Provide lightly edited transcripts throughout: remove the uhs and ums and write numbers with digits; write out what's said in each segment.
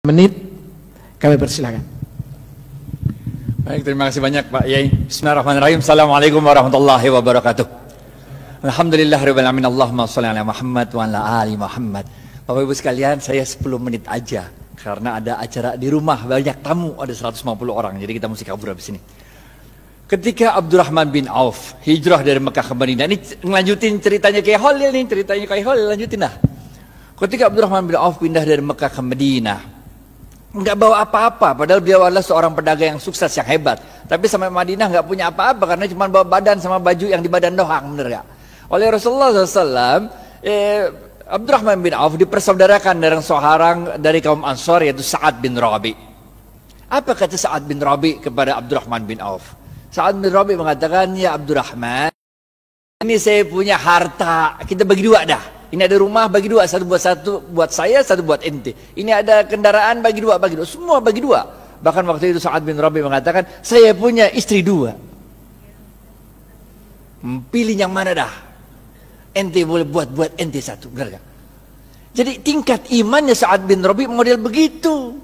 menit kami persilakan. Baik, terima kasih banyak Pak Yai. Bismillahirrahmanirrahim. Assalamualaikum warahmatullahi wabarakatuh. Alhamdulillahirabbil alamin. Allahumma shalli ala Muhammad wa ala ali Muhammad. Bapak Ibu sekalian, saya 10 menit aja karena ada acara di rumah, banyak tamu, ada 150 orang. Jadi kita mesti kabur habis ini. Ketika Abdurrahman bin Auf hijrah dari Mekah ke Madinah, ini ngelanjutin ceritanya kayak Khalil nih, ceritanya kayak Khalil, lanjutin dah. Ketika Abdurrahman bin Auf pindah dari Mekah ke Madinah, nggak bawa apa-apa, padahal beliau adalah seorang pedagang yang sukses, yang hebat. Tapi sampai Madinah nggak punya apa-apa karena cuma bawa badan sama baju yang di badan doang, bener gak? Oleh Rasulullah SAW, Abdurrahman bin Auf dipersaudarakan dengan seorang dari kaum Ansar, yaitu Sa'ad bin Rabi. Apa kata Sa'ad bin Rabi kepada Abdurrahman bin Auf? Sa'ad bin Rabi mengatakan, ya Abdurrahman, ini saya punya harta, kita bagi dua dah. Ini ada rumah, bagi dua, satu buat saya, satu buat ente. Ini ada kendaraan, bagi dua, semua bagi dua. Bahkan waktu itu Sa'ad bin Rabi mengatakan, saya punya istri dua. Pilih yang mana dah? Ente boleh buat ente satu, benar gak? Jadi tingkat imannya Sa'ad bin Rabi model begitu.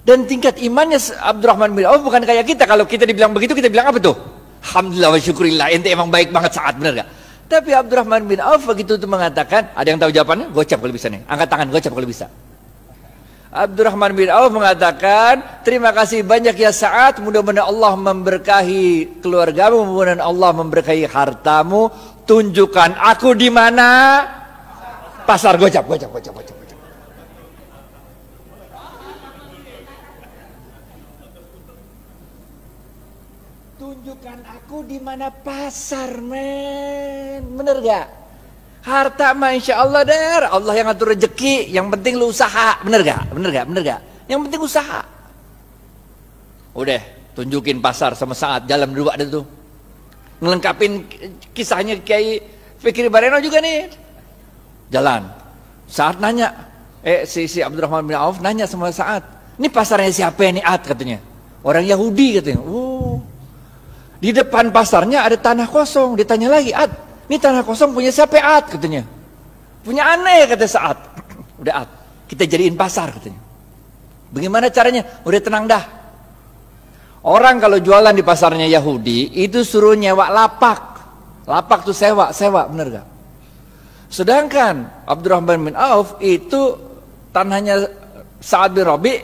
Dan tingkat imannya Abdurrahman bin Auf bukan kayak kita. Kalau kita dibilang begitu, kita bilang apa tuh? Alhamdulillah wa syukurillah, ente emang baik banget Sa'ad, benar gak? Tapi Abdurrahman bin Auf begitu itu mengatakan, ada yang tahu jawabannya? Gocap kalau bisa nih, angkat tangan, gocap kalau bisa. Abdurrahman bin Auf mengatakan, terima kasih banyak ya Sa'ad, mudah-mudahan Allah memberkahi keluargamu, mudah-mudahan Allah memberkahi hartamu. Tunjukkan aku di mana? Pasar. Gocap. Tunjukkan aku di mana pasar, men. Bener gak? Harta mah insya Allah der, Allah yang ngatur rezeki. Yang penting lu usaha, bener gak? Yang penting usaha. Udah, tunjukin pasar sama Sa'ad, jalan berdua ada tuh. Ngelengkapin kisahnya Kiai Fikri Bareno juga nih. Jalan. Sa'ad nanya, si Abdurrahman bin Auf nanya sama Sa'ad, ini pasarnya siapa ini Ad katanya? Orang Yahudi katanya. Di depan pasarnya ada tanah kosong. Ditanya lagi, Ad, ini tanah kosong punya siapa Ad katanya? Punya aneh kata Sa'ad. Udah Ad, kita jadiin pasar katanya. Bagaimana caranya? Udah tenang dah. Orang kalau jualan di pasarnya Yahudi itu suruh nyewa lapak. Lapak tuh sewa, bener gak? Sedangkan Abdurrahman bin Auf itu tanahnya Sa'ad bin Rabi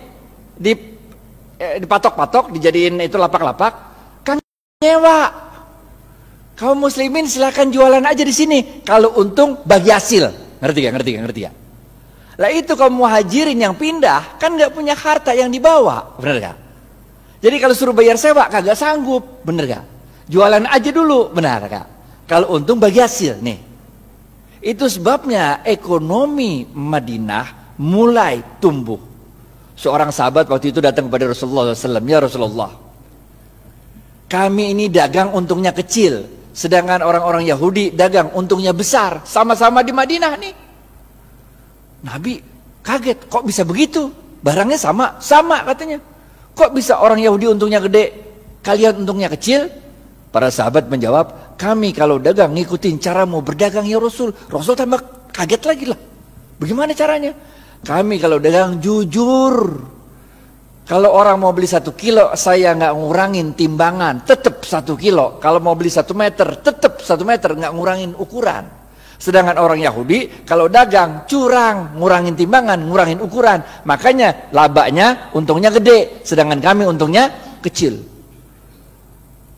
dipatok-patok, dijadiin itu lapak-lapak, kan nyewa. Kaum muslimin silakan jualan aja di sini. Kalau untung bagi hasil. Ngerti gak? Lah itu kaum muhajirin yang pindah kan nggak punya harta yang dibawa, bener gak? Jadi kalau suruh bayar sewa kagak sanggup, bener gak? Jualan aja dulu, benar gak? Kalau untung bagi hasil, nih. Itu sebabnya ekonomi Madinah mulai tumbuh. Seorang sahabat waktu itu datang kepada Rasulullah SAW, ya Rasulullah, kami ini dagang untungnya kecil, sedangkan orang-orang Yahudi dagang untungnya besar, sama-sama di Madinah nih. Nabi kaget, kok bisa begitu? Barangnya sama katanya. Kok bisa orang Yahudi untungnya gede, kalian untungnya kecil? Para sahabat menjawab, kami kalau dagang ngikutin caramu berdagang ya Rasul. Rasul tambah kaget lagi lah. Bagaimana caranya? Kami kalau dagang jujur. Kalau orang mau beli 1 kilo, saya nggak ngurangin timbangan, tetap 1 kilo. Kalau mau beli 1 meter, tetap 1 meter, nggak ngurangin ukuran. Sedangkan orang Yahudi kalau dagang curang, ngurangin timbangan, ngurangin ukuran. Makanya labanya untungnya gede, sedangkan kami untungnya kecil.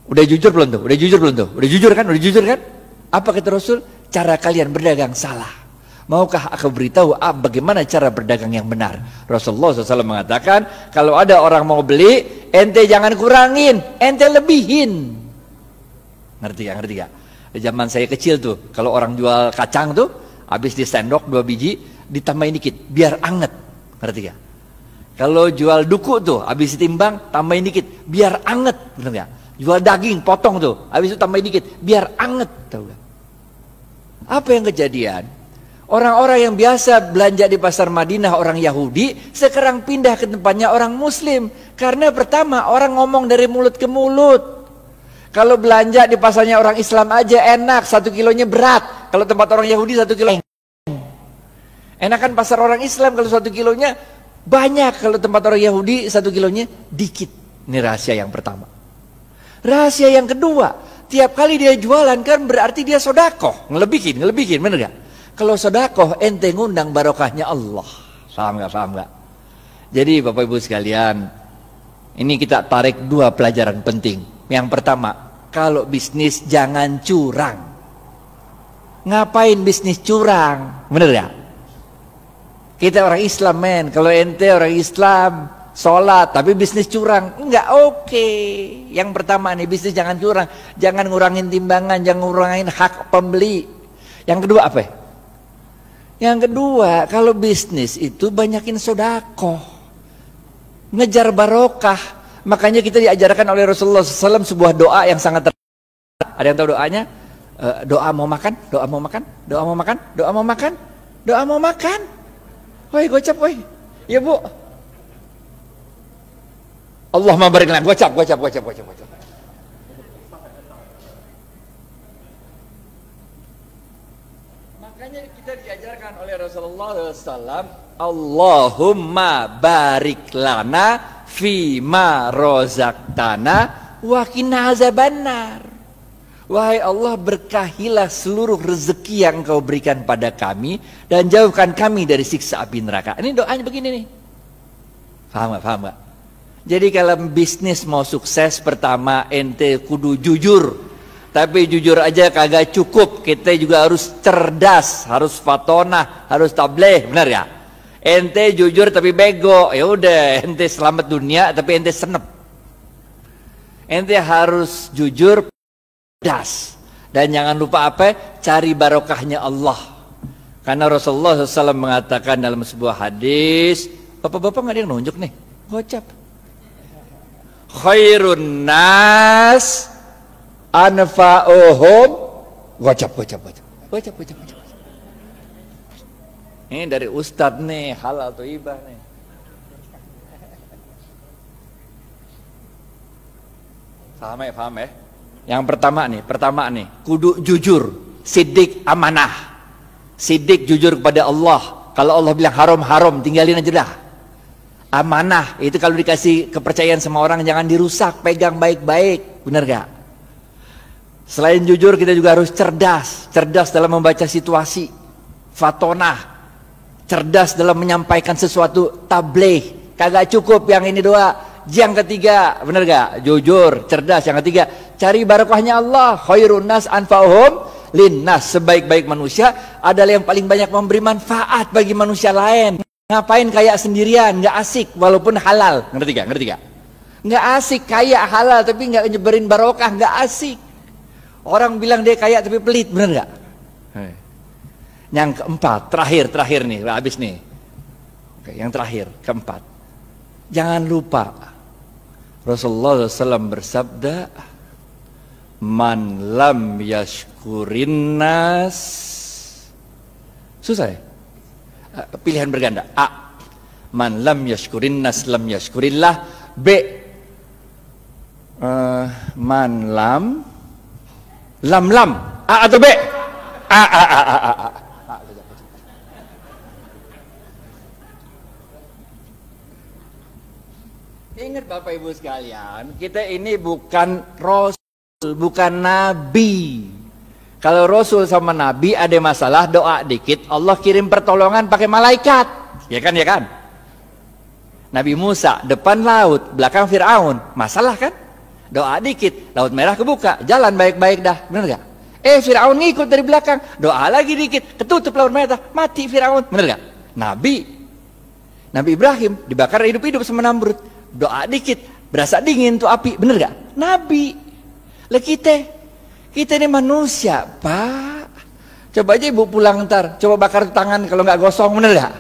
Udah jujur belum tuh? Udah jujur kan? Apa kata Rasul? Cara kalian berdagang salah. Maukah aku beritahu bagaimana cara berdagang yang benar? Rasulullah SAW mengatakan, kalau ada orang mau beli, ente jangan kurangin, ente lebihin. Ngerti gak? Di zaman saya kecil tuh, kalau orang jual kacang tuh, habis di sendok 2 biji, ditambahin dikit, biar anget. Ngerti gak? Kalau jual duku tuh, habis ditimbang, tambahin dikit, biar anget. Bener gak? Jual daging, potong tuh, habis itu tambahin dikit, biar anget. Tahu gak? Apa yang kejadian? Orang-orang yang biasa belanja di pasar Madinah, orang Yahudi, sekarang pindah ke tempatnya orang Muslim. Karena pertama, orang ngomong dari mulut ke mulut. Kalau belanja di pasarnya orang Islam aja enak, 1 kilonya berat. Kalau tempat orang Yahudi 1 kilo enakan pasar orang Islam, kalau 1 kilonya Banyak kalau tempat orang Yahudi 1 kilonya dikit. Ini rahasia yang pertama. Rahasia yang kedua, tiap kali dia jualan kan berarti dia sodakoh. Ngelebihin, bener gak? Kalau sodakoh ente ngundang barokahnya Allah. Paham gak? Jadi Bapak Ibu sekalian, ini kita tarik 2 pelajaran penting. Yang pertama, kalau bisnis jangan curang. Ngapain bisnis curang? Bener gak? Kita orang Islam men, kalau ente orang Islam sholat tapi bisnis curang, enggak oke. Yang pertama nih, bisnis jangan curang, jangan ngurangin timbangan, jangan ngurangin hak pembeli. Yang kedua apa? Yang kedua, kalau bisnis itu banyakin sodakoh, ngejar barokah. Makanya kita diajarkan oleh Rasulullah SAW sebuah doa yang sangat ada yang tahu doanya? Doa mau makan, doa mau makan, doa mau makan, doa mau makan, doa mau makan. Woi, gocap, woi. Ya, Bu. Allahumma barik lana. Gocap. Makanya kita diajarkan oleh Rasulullah SAW, Allahumma barik lana fima rozaqtana wa qina azabannar. Wahai Allah, berkahilah seluruh rezeki yang Engkau berikan pada kami dan jauhkan kami dari siksa api neraka. Ini doanya begini nih. Paham gak? Jadi kalau bisnis mau sukses, pertama ente kudu jujur. Tapi jujur aja kagak cukup. Kita juga harus cerdas, harus fatonah, harus tabligh, benar ya? Ente jujur tapi bego, ya udah ente selamat dunia tapi ente senep. Ente harus jujur, das, dan jangan lupa apa? Cari barokahnya Allah. Karena Rasulullah SAW mengatakan dalam sebuah hadis, bapak-bapak nggak ada yang nunjuk nih, gocap. Khairun nas anfa'uhum, gocap. Ini dari Ustadz nih, halal atau ibah nih. Paham ya? Yang pertama nih, kudu jujur, sidik amanah, sidik jujur kepada Allah. Kalau Allah bilang haram, tinggalin aja dah. Amanah itu kalau dikasih kepercayaan sama orang jangan dirusak, pegang baik-baik, bener gak? Selain jujur kita juga harus cerdas dalam membaca situasi, fatonah, cerdas dalam menyampaikan sesuatu, tabligh. Kagak cukup yang ini doa. Yang ketiga, bener gak? Jujur, cerdas. Yang ketiga, cari barokahnya Allah. Khairun nas anfa'uhum linnas. Sebaik-baik manusia adalah yang paling banyak memberi manfaat bagi manusia lain. Ngapain kaya sendirian, gak asik walaupun halal. Ngerti gak? Gak asik kaya halal tapi gak nyebarin barokah, gak asik. Orang bilang dia kaya tapi pelit, bener gak? Yang keempat, terakhir nih, habis nih. Oke, yang terakhir, keempat. Jangan lupa Rasulullah SAW bersabda, man lam yashkurin nas. Susah ya? Pilihan berganda. A, man lam yashkurin nas lam yashkurillah. B, man lam. A atau B? A. Ingat Bapak Ibu sekalian, kita ini bukan Rasul, bukan Nabi. Kalau Rasul sama Nabi ada masalah, doa dikit, Allah kirim pertolongan pakai malaikat. Ya kan? Nabi Musa, depan laut, belakang Fir'aun. Masalah kan? Doa dikit, laut merah kebuka, jalan baik-baik dah. Bener gak? Fir'aun ngikut dari belakang, doa lagi dikit, ketutup laut merah, mati Fir'aun. Bener gak? Nabi Ibrahim dibakar hidup-hidup sama Namrud. Doa dikit, berasa dingin tuh api, bener gak? Nabi. Lah kita ini manusia, Pak. Coba aja ibu pulang ntar, coba bakar tangan kalau nggak gosong, bener gak?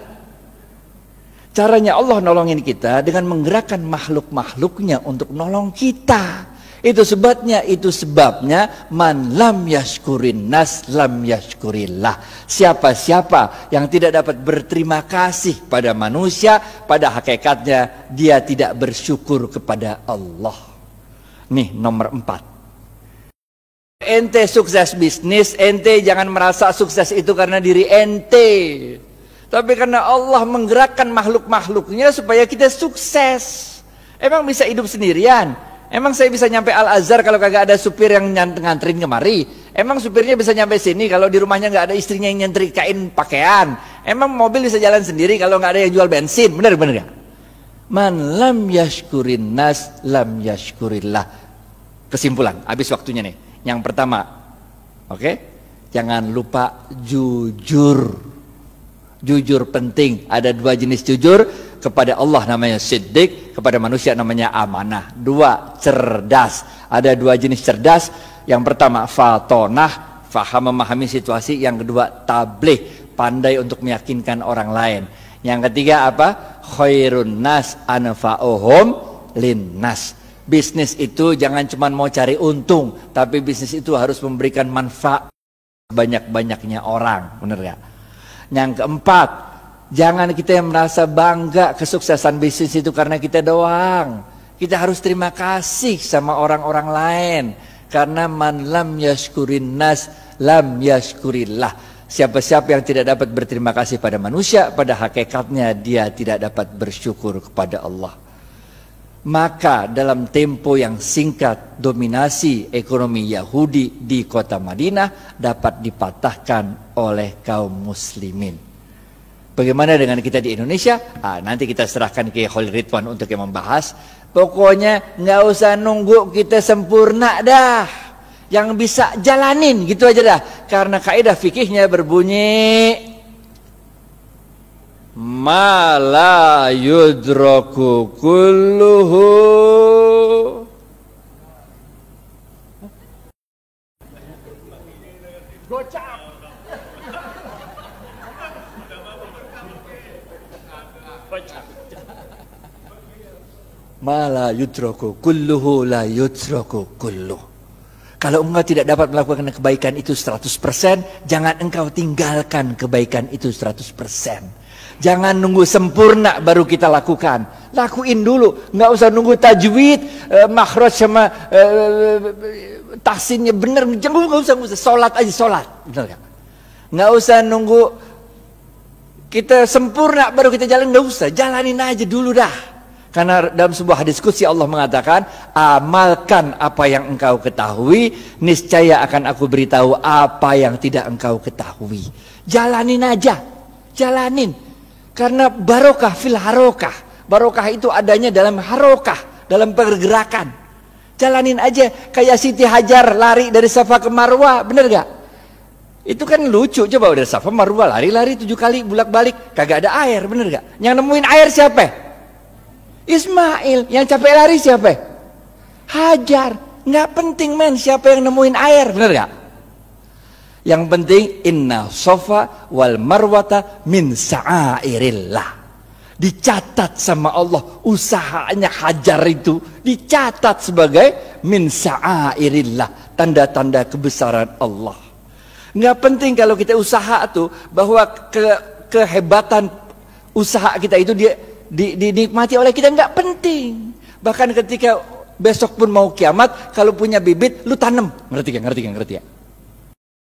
Caranya Allah nolongin kita dengan menggerakkan makhluk-makhluknya untuk nolong kita. Itu sebabnya man lam yashkurin nas lam yashkurillah. Siapa-siapa yang tidak dapat berterima kasih pada manusia, pada hakikatnya dia tidak bersyukur kepada Allah. Nih nomor 4. Ente sukses bisnis, ente jangan merasa sukses itu karena diri ente. Tapi karena Allah menggerakkan makhluk-makhluknya supaya kita sukses. Emang bisa hidup sendirian? Emang saya bisa nyampe Al-Azhar kalau kagak ada supir yang nganterin kemari? Emang supirnya bisa nyampe sini kalau di rumahnya nggak ada istrinya yang nyetrikain pakaian? Emang mobil bisa jalan sendiri kalau nggak ada yang jual bensin? Bener gak? Man lam yashkurin nas lam yashkurillah. Kesimpulan, habis waktunya nih. Yang pertama, oke? Jangan lupa jujur. Jujur penting. Ada 2 jenis jujur. Kepada Allah namanya siddiq, kepada manusia namanya amanah. 2, cerdas. Ada 2 jenis cerdas. Yang pertama fatonah, faham memahami situasi. Yang kedua tabligh, pandai untuk meyakinkan orang lain. Yang ketiga apa? Khairun nas anfa'uhum linnas. Bisnis itu jangan cuma mau cari untung, tapi bisnis itu harus memberikan manfaat banyak-banyaknya orang. Bener gak? Yang keempat, jangan kita yang merasa bangga kesuksesan bisnis itu karena kita doang. Kita harus terima kasih sama orang-orang lain. Karena man lam yashkurin nas lam yashkurillah. Siapa-siapa yang tidak dapat berterima kasih pada manusia, pada hakikatnya dia tidak dapat bersyukur kepada Allah. Maka dalam tempo yang singkat, dominasi ekonomi Yahudi di kota Madinah dapat dipatahkan oleh kaum muslimin. Bagaimana dengan kita di Indonesia? Nanti kita serahkan ke Khalil Ridwan untuk yang membahas. Pokoknya nggak usah nunggu kita sempurna dah. Yang bisa jalanin gitu aja dah. Karena kaidah fikihnya berbunyi ma la yudraku kulluhu gocap. Ma la yudraku kulluhu la yudraku kulluh. Kalau engkau tidak dapat melakukan kebaikan itu 100%, jangan engkau tinggalkan kebaikan itu 100%. Jangan nunggu sempurna baru kita lakukan. Lakuin dulu, nggak usah nunggu tajwid, makhraj sama tahsinnya bener. Jangan nggak usah sholat aja sholat, bener gak? Nggak usah nunggu kita sempurna baru kita jalan, nggak usah, jalanin aja dulu dah. Karena dalam sebuah hadis qudsi Allah mengatakan, amalkan apa yang engkau ketahui, niscaya akan aku beritahu apa yang tidak engkau ketahui. Jalanin aja, jalanin. Karena barokah fil harokah. Barokah itu adanya dalam harokah, dalam pergerakan. Jalanin aja, kayak Siti Hajar lari dari Safa ke Marwah, bener gak? Itu kan lucu, coba udah Safa Marwah lari-lari 7 kali bolak-balik, kagak ada air, bener gak? Yang nemuin air siapa? Ismail. Yang capek lari siapa? Hajar. Nggak penting men siapa yang nemuin air, bener gak? Yang penting inna sofa wal marwata min sa'airillah. Dicatat sama Allah usahanya Hajar itu, dicatat sebagai min sa'airillah, tanda-tanda kebesaran Allah. Nggak penting kalau kita usaha tuh bahwa kehebatan usaha kita itu dinikmati oleh kita, nggak penting. Bahkan ketika besok pun mau kiamat, kalau punya bibit lu tanam, ngerti ya?